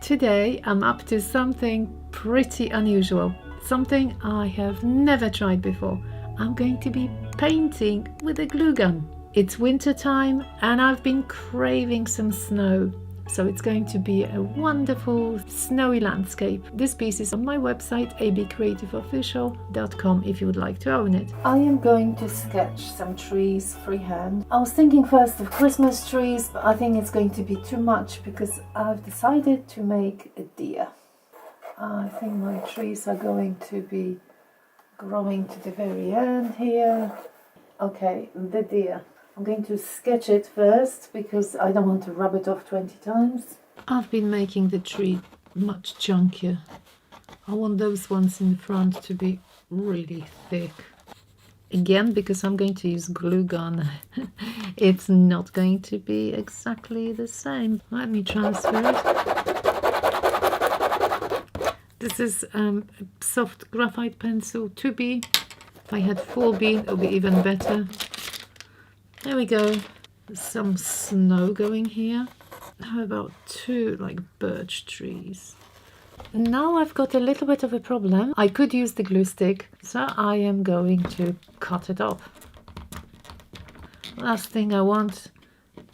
Today I'm up to something pretty unusual, something I have never tried before. I'm going to be painting with a glue gun. It's winter time and I've been craving some snow, so it's going to be a wonderful snowy landscape. This piece is on my website abcreativeofficial.com if you would like to own it. I am going to sketch some trees freehand. I was thinking first of Christmas trees, but I think it's going to be too much because I've decided to make a deer. I think my trees are going to be growing to the very end here. Okay, the deer. I'm going to sketch it first because I don't want to rub it off 20 times. I've been making the tree much chunkier. I want those ones in front to be really thick. Again, because I'm going to use glue gun, it's not going to be exactly the same. Let me transfer it. This is a soft graphite pencil 2B. If I had 4B, it would be even better. There we go. There's some snow going here. How about two like birch trees? And now I've got a little bit of a problem. I could use the glue stick, so I am going to cut it off. Last thing I want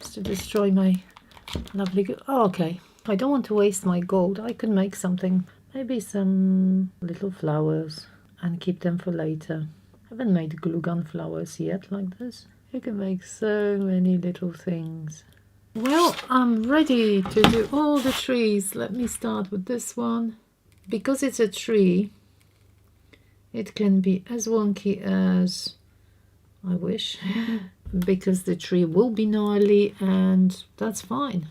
is to destroy my lovely okay. I don't want to waste my gold. I could make something, maybe some little flowers and keep them for later. I haven't made glue gun flowers yet like this. You can make so many little things. Well, I'm ready to do all the trees. Let me start with this one. Because it's a tree, it can be as wonky as I wish, because the tree will be gnarly, and that's fine.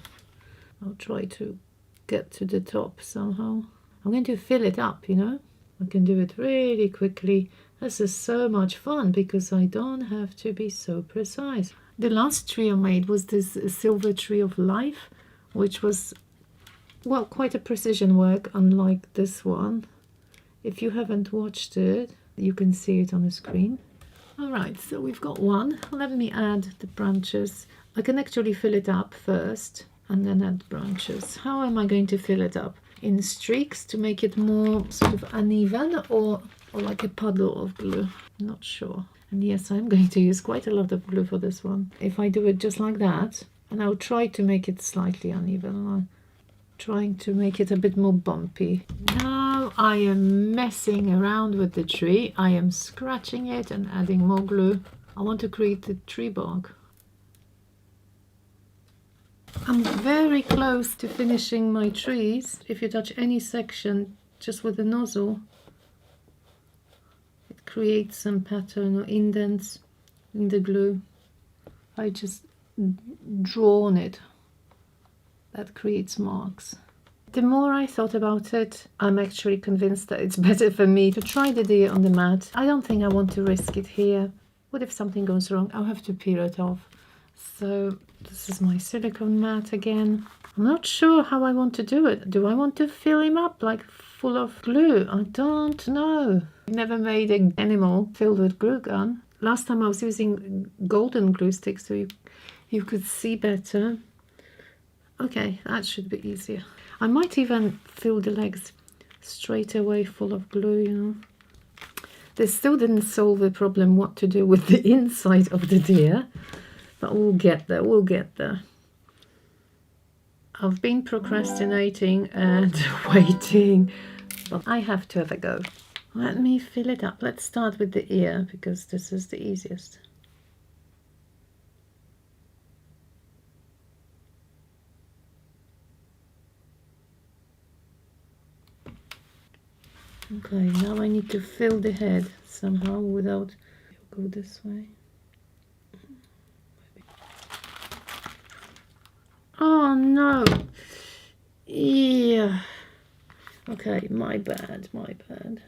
I'll try to get to the top somehow. I'm going to fill it up, you know. I can do it really quickly. This is so much fun because I don't have to be so precise. The last tree I made was this silver tree of life, which was, well, quite a precision work, unlike this one. If you haven't watched it, you can see it on the screen. Alright, so we've got one. Let me add the branches. I can actually fill it up first and then add branches. How am I going to fill it up? In streaks to make it more sort of uneven, or like a puddle of glue? I'm not sure. And yes, I'm going to use quite a lot of glue for this one. If I do it just like that, and I'll try to make it slightly uneven, I'm trying to make it a bit more bumpy. Now I am messing around with the tree. I am scratching it and adding more glue. I want to create the tree bark. I'm very close to finishing my trees. If you touch any section just with the nozzle, it creates some pattern or indents in the glue. I just draw on it. That creates marks. The more I thought about it, I'm actually convinced that it's better for me to try the deer on the mat. I don't think I want to risk it here. What if something goes wrong? I'll have to peel it off. So this is my silicone mat again. I'm not sure how I want to do it. Do I want to fill him up like full of glue? I don't know. I've never made an animal filled with glue gun. Last time I was using golden glue sticks, so you could see better. Okay, that should be easier. I might even fill the legs straight away full of glue, you know. This still didn't solve the problem what to do with the inside of the deer. But we'll get there, we'll get there. I've been procrastinating and waiting, but I have to have a go. Let me fill it up. Let's start with the ear because this is the easiest. Okay, now I need to fill the head somehow without... Go this way. Oh no! Yeah. Okay, my bad, my bad.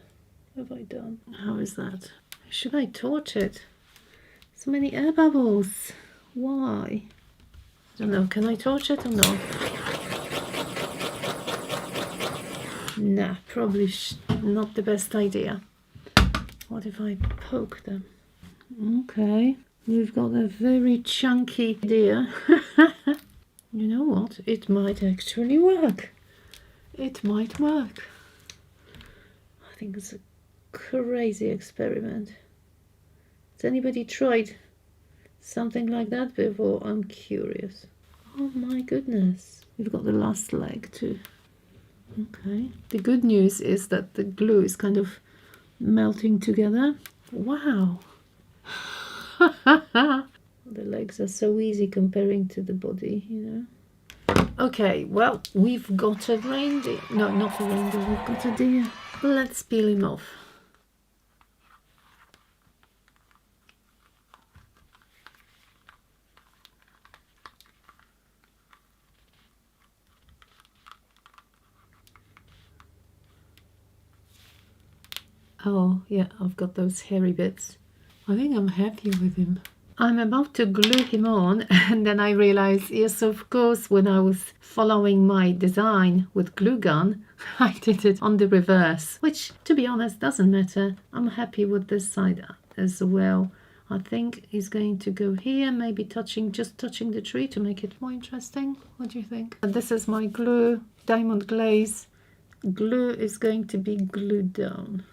What have I done? How is that? Should I torch it? So many air bubbles. Why? I don't know. Can I torch it or not? Nah, probably not the best idea. What if I poke them? Okay, we've got a very chunky deer. You know what? It might actually work. it might work. I think it's a crazy experiment. Has anybody tried something like that before? I'm curious. Oh my goodness. We've got the last leg too. Okay. The good news is that the glue is kind of melting together. Wow. The legs are so easy comparing to the body, you know. Okay, well, we've got a reindeer. No, not a reindeer, we've got a deer. Let's peel him off. Oh, yeah, I've got those hairy bits. I think I'm happy with him. I'm about to glue him on, and then I realized, yes, of course, when I was following my design with glue gun, I did it on the reverse, which, to be honest, doesn't matter. I'm happy with this side as well. I think he's going to go here, maybe just touching the tree to make it more interesting. What do you think? And this is my glue, diamond glaze. Glue is going to be glued down.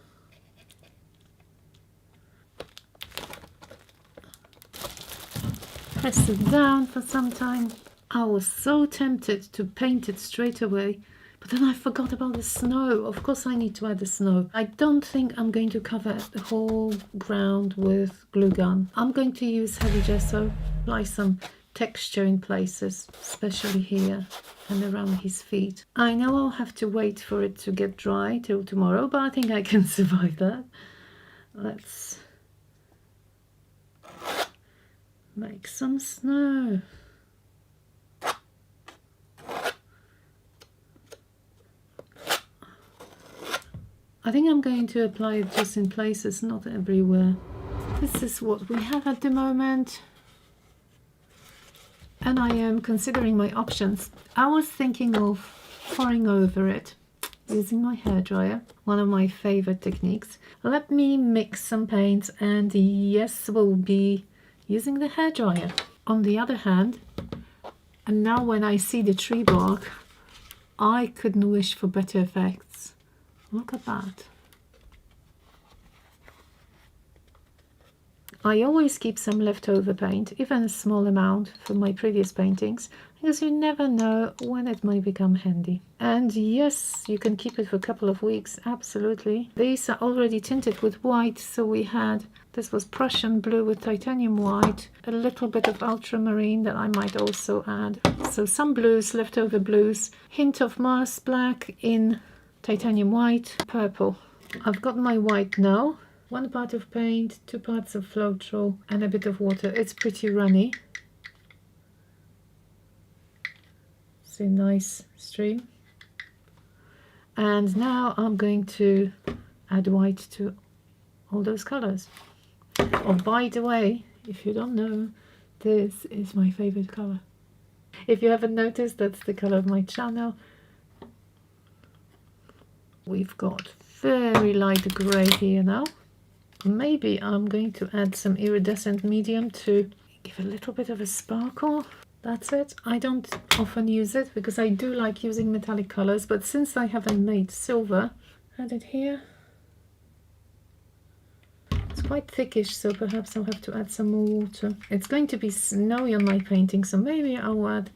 Press it down for some time. I was so tempted to paint it straight away, but then I forgot about the snow. Of course I need to add the snow. I don't think I'm going to cover the whole ground with glue gun. I'm going to use heavy gesso, apply some texture in places, especially here and around his feet. I know I'll have to wait for it to get dry till tomorrow, but I think I can survive that. Let's make some snow. I think I'm going to apply it just in places, not everywhere. This is what we have at the moment. And I am considering my options. I was thinking of pouring over it using my hairdryer, one of my favorite techniques. Let me mix some paints, and yes, we'll be using the hairdryer. On the other hand, and now when I see the tree bark, I couldn't wish for better effects. Look at that. I always keep some leftover paint, even a small amount from my previous paintings, because you never know when it may become handy. And yes, you can keep it for a couple of weeks, absolutely. These are already tinted with white, so we had, this was Prussian blue with titanium white, a little bit of ultramarine that I might also add. So some blues, leftover blues, hint of Mars black in titanium white, purple. I've got my white now. 1 part of paint, 2 parts of Floetrol, and a bit of water. It's pretty runny. It's a nice stream. And now I'm going to add white to all those colors. Oh, by the way, if you don't know, this is my favorite color. If you haven't noticed, that's the color of my channel. We've got very light gray here now. Maybe I'm going to add some iridescent medium to give a little bit of a sparkle. That's it. I don't often use it because I do like using metallic colors, but since I haven't made silver, add it here. It's quite thickish, so perhaps I'll have to add some more water. It's going to be snowy on my painting, so maybe I'll add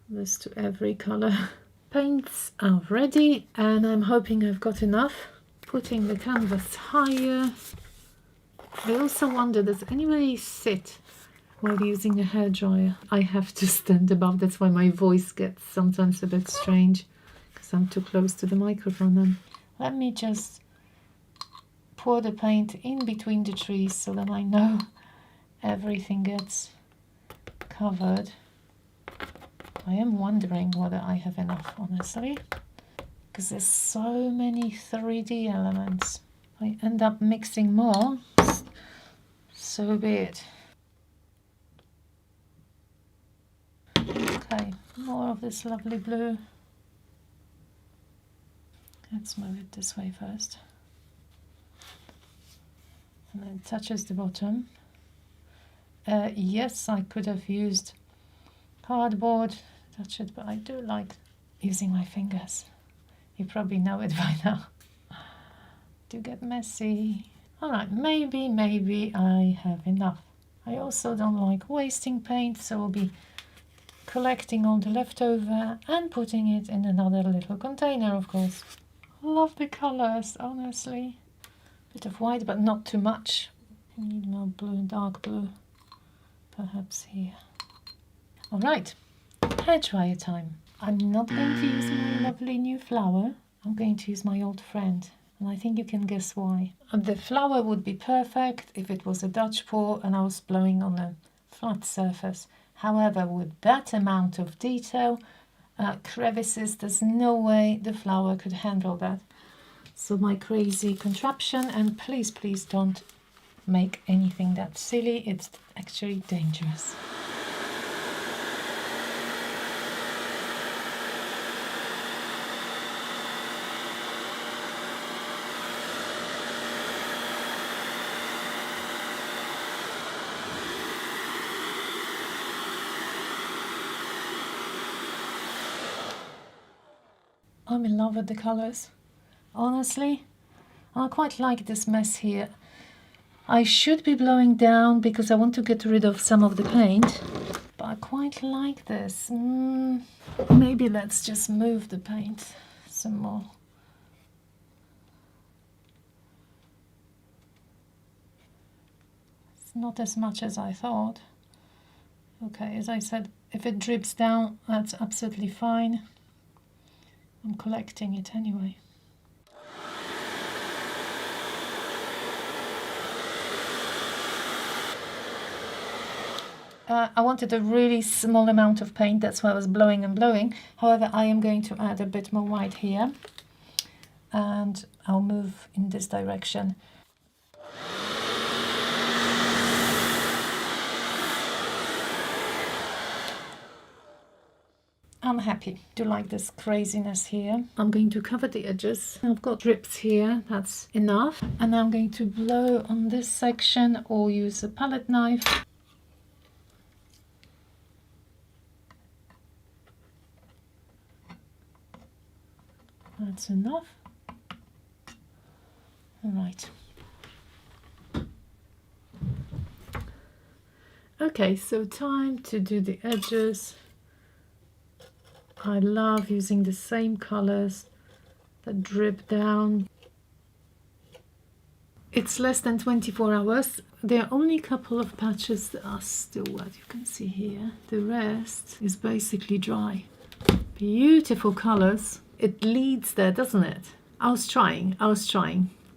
this to every color. Paints are ready, and I'm hoping I've got enough. Putting the canvas higher. I also wonder, does anybody sit while using a hairdryer? I have to stand above, that's why my voice gets sometimes a bit strange, because I'm too close to the microphone. Then let me just pour the paint in between the trees so that I know everything gets covered. I am wondering whether I have enough, honestly, because there's so many 3D elements. I end up mixing more, so be it. Okay, more of this lovely blue. Let's move it this way first. And then it touches the bottom. Yes, I could have used cardboard to touch it, but I do like using my fingers. You probably know it by now. Do get messy. Alright, maybe I have enough. I also don't like wasting paint, so I'll be collecting all the leftover and putting it in another little container, of course. Love the colours, honestly. Bit of white, but not too much. I need more blue, dark blue. Perhaps here. Alright, hairdryer time. I'm not going to use my lovely new flower. I'm going to use my old friend. And I think you can guess why. And the flower would be perfect if it was a Dutch pour and I was blowing on a flat surface. However, with that amount of detail, crevices, there's no way the flower could handle that. So my crazy contraption, and please don't make anything that silly. It's actually dangerous. I'm in love with the colours. Honestly, I quite like this mess here. I should be blowing down because I want to get rid of some of the paint, but I quite like this. Maybe let's just move the paint some more. It's not as much as I thought. Okay, as I said, if it drips down, that's absolutely fine. I'm collecting it anyway. I wanted a really small amount of paint, that's why I was blowing and blowing. However, I am going to add a bit more white here. And I'll move in this direction. I'm happy to like this craziness here. I'm going to cover the edges. I've got drips here, that's enough. And I'm going to blow on this section or use a palette knife. That's enough. All right. Okay, so time to do the edges. I love using the same colors that drip down. It's less than 24 hours. There are only a couple of patches that are still wet. You can see here. The rest is basically dry. Beautiful colors. It leads there, doesn't it? I was trying,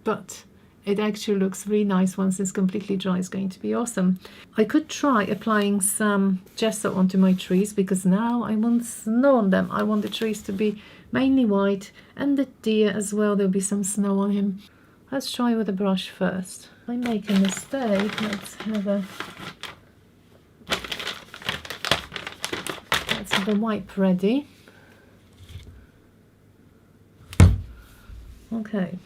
but it actually looks really nice once it's completely dry. It's going to be awesome. I could try applying some gesso onto my trees because now I want snow on them. I want the trees to be mainly white and the deer as well. There'll be some snow on him. Let's try with a brush first. I make a mistake. Let's have the wipe ready. Okay.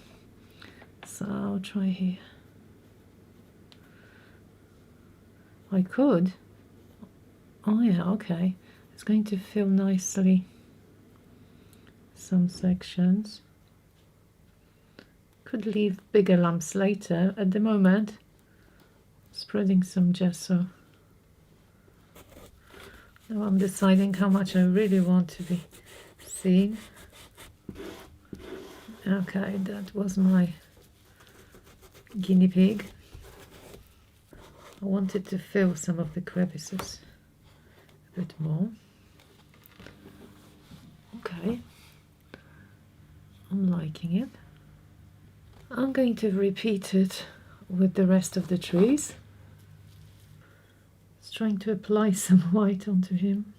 So I'll try here. I could. Oh yeah, okay. It's going to fill nicely some sections. Could leave bigger lumps later. At the moment, spreading some gesso. Now I'm deciding how much I really want to be seeing. Okay, that was my guinea pig. I wanted to fill some of the crevices a bit more. Okay, I'm liking it. I'm going to repeat it with the rest of the trees. Just trying to apply some white onto him.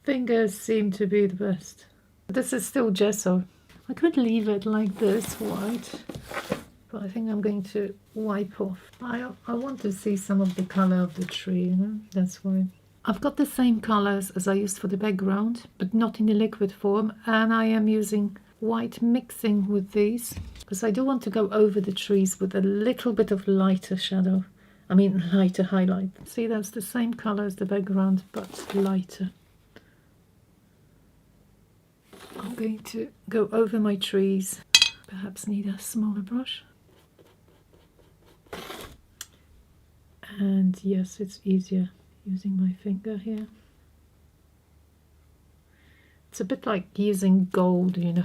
Fingers seem to be the best. This is still gesso. I could leave it like this, white, but I think I'm going to wipe off. I want to see some of the color of the tree, you know, that's why. I've got the same colors as I used for the background, but not in a liquid form, and I am using white mixing with these, because I do want to go over the trees with a little bit of lighter shadow. I mean, lighter highlight. See, that's the same color as the background, but lighter. Oh, going to go over my trees. Perhaps need a smaller brush. And yes, it's easier using my finger here. It's a bit like using gold, you know,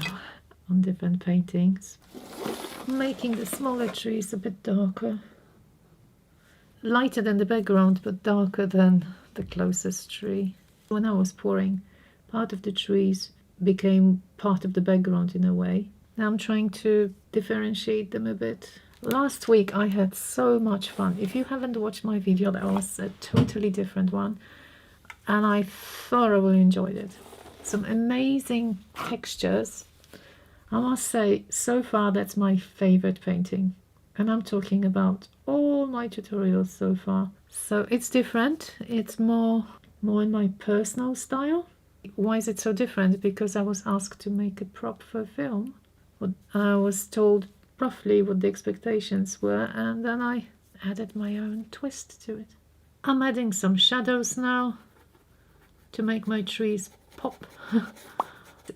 on different paintings. Making the smaller trees a bit darker. Lighter than the background, but darker than the closest tree. When I was pouring, part of the trees became part of the background in a way. Now I'm trying to differentiate them a bit. Last week I had so much fun. If you haven't watched my video, that was a totally different one. And I thoroughly enjoyed it. Some amazing textures. I must say, so far that's my favorite painting. And I'm talking about all my tutorials so far. So it's different. It's more in my personal style. Why is it so different? Because I was asked to make a prop for film. I was told roughly what the expectations were, and then I added my own twist to it. I'm adding some shadows now to make my trees pop.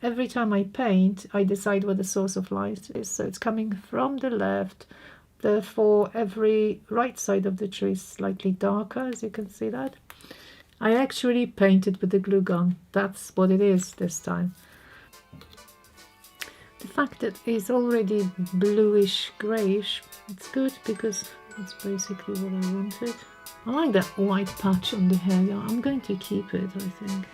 Every time I paint, I decide where the source of light is. So it's coming from the left. Therefore, every right side of the tree is slightly darker, as you can see that. I actually painted with the glue gun. That's what it is this time. The fact that it's already bluish greyish, it's good because that's basically what I wanted. I like that white patch on the hair. I'm going to keep it, I think.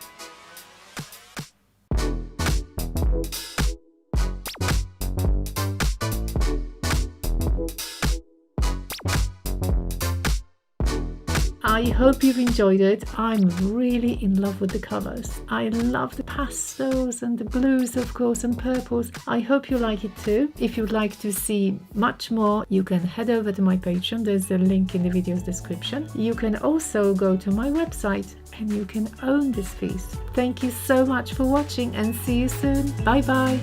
I hope you've enjoyed it. I'm really in love with the colors. I love the pastels and the blues, of course, and purples. I hope you like it too. If you'd like to see much more, you can head over to my Patreon. There's a link in the video's description. You can also go to my website and you can own this piece. Thank you so much for watching and see you soon. Bye bye.